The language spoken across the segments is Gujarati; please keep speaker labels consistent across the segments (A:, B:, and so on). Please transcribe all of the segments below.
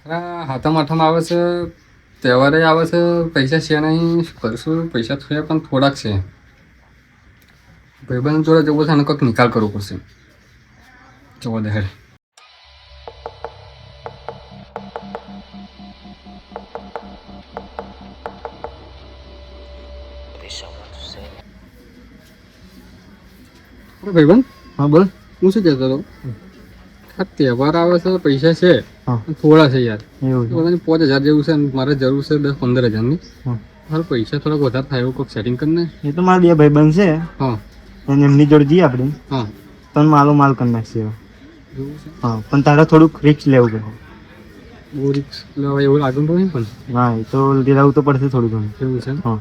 A: હા હાથમ આઠમ આવે છે, તહેવારે આવે છે, પૈસા છે નહીં, શું કરશું? પૈસા છે પણ થોડાક છે. ભાઈબંધ જોડે જવું છે અને કંઈક નિકાલ કરવો પડશે. જવા દે હેડ. ભાઈબંધ,
B: હા બોલ.
A: હું શું કહેતો હતો? આ તહેવાર આવે છે, પૈસા છે પણ થોડા છે યાર.
B: એવું છે.
A: બધાને 5,000 જેવું છે અને મારે જરૂર છે 10-15,000ની.
B: હા.
A: મારે પૈસા થોડાક વધારે થાય એવું કોઈક સેટિંગ કરીને.
B: એ તો મારા બે ભાઈબંધ છે,
A: હા
B: અને એમની જોડે જઈએ આપણે,
A: હા
B: તને માલ કરી નાખશે.
A: એવું છે.
B: હા, પણ તારે થોડુંક રિસ્ક લેવું પડે.
A: બહુ રિક્સ લેવાય એવું લાગતું તો નહીં પણ.
B: હા, એ તો લેવું તો પડશે થોડું ઘણું.
A: એવું છે.
B: હા.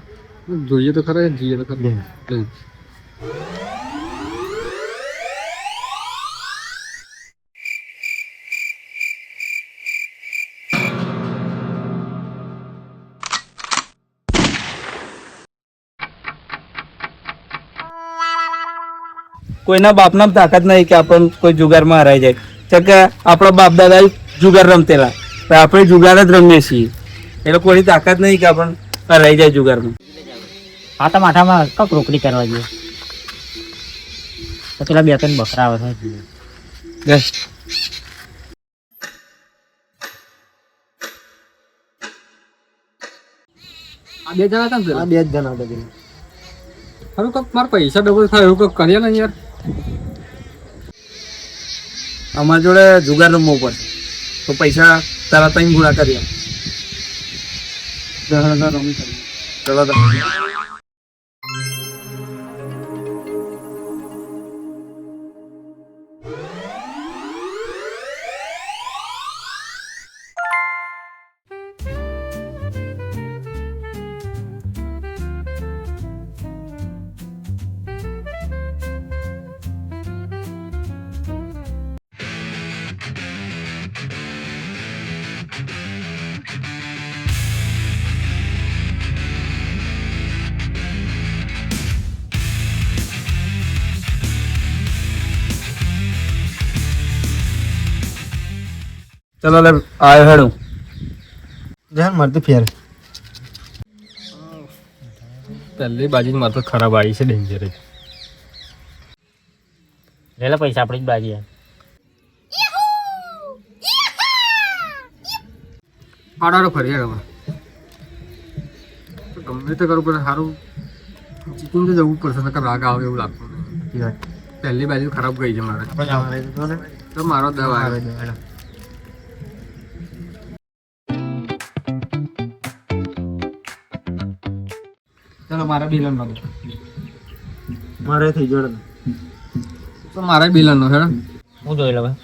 A: જોઈએ તો ખરા, જઈએ તો ખરા.
B: લે.
A: લે.
C: કોઈના બાપના તાકાત નહીં કે આપણને કોઈ જુગારમાં હરાઈ જાય. કે આપણા બાપ દાદા જુગાર રમતેલા, આપણે જુગાર જ રમીએ છીએ. એટલે કોઈની તાકાત નહીં કે આપણને હરાઈ જાય જુગારમાં.
D: હા તો માથામાં કપ રોકડી કરવા જોઈએ. તો પેલા 2-3 બકરા આવે છે.
C: બસ.
A: આ બે જણા હતા ને પેલા?
B: આ બે જ જણા હતા.
A: ખરું કંઈક મારા પૈસા ડબલ થાય એવું કંઈક કરીએ ને યાર.
C: અમારા જોડે જુગાર રમવો પડે તો પૈસા તારા 3 ગુણા કરીએ. ચલો તો. ચલો લે આવ્યો હેડું.
B: જાન મારતી ફેર.
A: પહેલી બાજી મારે તો ખરાબ આવી છે, ડેન્જર જ.
D: લે પૈસા આપણી જ બાજી.
A: આડાડો ફરી હવે ગમે તે કરવું પડે. સારું જીતીને તો જવું પડશે, નકર રાગ આવે એવું લાગતું નહીં. પહેલી બાજુ ખરાબ ગઈ છે મારે. તો મારો દવા આવે. ચાલો મારા બિલન નો
B: મારે થઈ જોડે.
A: તો મારા બિલન નો હેડ.
D: હું જોઈ લઉં.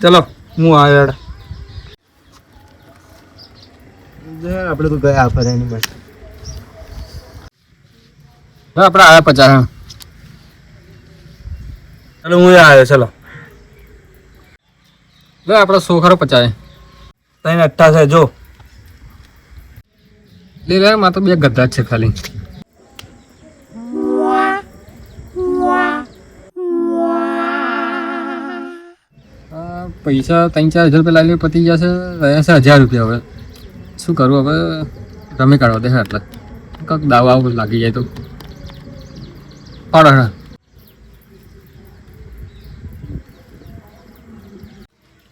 C: ચલો હું આવ્યો હેડ.
B: આપણે તો ગયા ફરે એની બસ.
A: આપણે આવ્યા 50.
C: ચલો હું આવ્યો. ચલો
A: લે આપણે 100 ખરો 50.
C: 3 અટ્ટા છે જો.
A: લે રે મારે તો 2 ગધા જ છે ખાલી. પૈસા 3-4 હજાર રૂપિયા લાવી પતી ગયા છે. રહ્યા છે 1000 રૂપિયા. હવે શું કરું? હવે રમી કાઢવા દે આટલા. કંઈક દાવા લાગી જાય તો પાડો.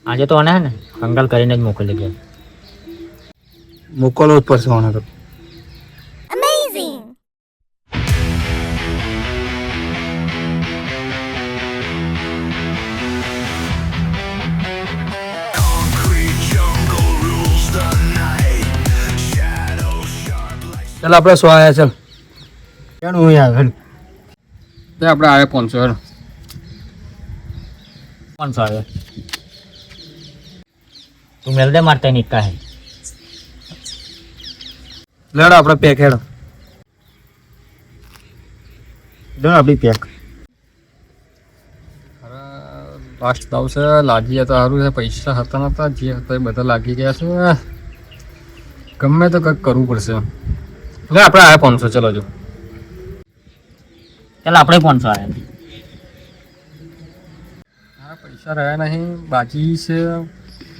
D: આજે તો આને હે ને કંગાલ કરીને જ મોકલી ગયા.
C: મોકલવો જ પડશે મને તો. ચાલ આપણે 100 આવ્યા. ચાલ
B: જાણ હું આવે.
A: તે આપણે આવ્યા 500. હેડ
D: 500 આવે. તું મેલ દે મારતા નિકા હે.
C: લેડો આપણે પેક હેડો.
B: આપણી પેક.
A: લાસ્ટ દાવ છે. લાગી ગયા તો સારું છે. પૈસા હતા નતા, જે હતા એ બધા લાગી ગયા છે. ગમે તો કંઈક કરવું પડશે. એટલે આપણે આવ્યા 500. ચલો જો
D: ચાલ આપણે 500 આવ્યા.
A: મારા પૈસા રહ્યા નહીં, બાકી છે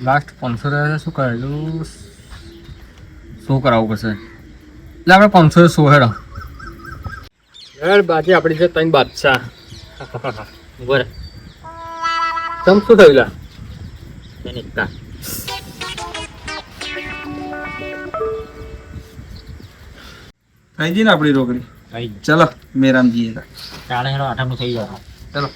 A: લાસ્ટ 500 રહ્યા છે. શું કરેલું? 100 કરાવવું પડશે. એટલે આપણે 500 100 હેડો હેડ. બાકી આપણી છે 3 બાદશાહ.
D: ઉભો રહે.
A: તમ શું થયું લા?
D: તેને કા.
C: થઈ ગઈ ને આપણી રોકડી.
D: ભાઈ
C: ચલો મેરામજી
D: ચાલે હેડો આઠમનું થઈ જાય.
C: ચલો.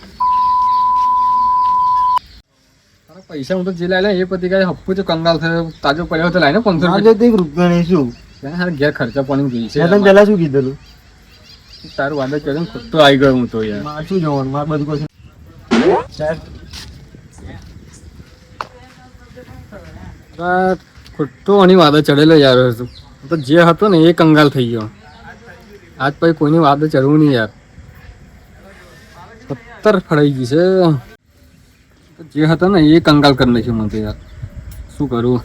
A: તારા પૈસા હું તો જે લાયેલા એ પતિ કાંઈ હપ્પુ તો કંગાલ થયો તાજો પડ્યો તો લાઈને 500
B: આજે તો 1 રૂપિયા નહીં શું
A: રૂપિયા ઘેર ખર્ચા પાણી જોઈએ
B: મેં તને
A: છે.
B: પહેલા શું કીધેલું
A: તારું વાદળ કર્યું ને ખોટું આવી ગયો હું તો યાર.
B: મારે શું જવાનું મારે બધું કશું
A: ખોટું આની વાદળ ચડેલો યાર. હું તો જે હતો ને એ કંગાલ થઈ ગયો. આજ પછી કોઈની વાદળ ચડવું નહીં યાર. 70 ફળાઈ ગઈ છે. જે હતો ને એ કંગાલ કરી નાખ્યું મને તો યાર. શું કરું?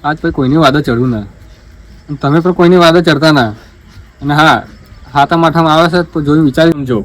A: આજ પછી કોઈની વાદળ ચડવું ના. અને તમે પણ કોઈની વાદળ ચડતા ના. અને હા હાથા માથામાં આવે છે તો જોઈને વિચારીને જો.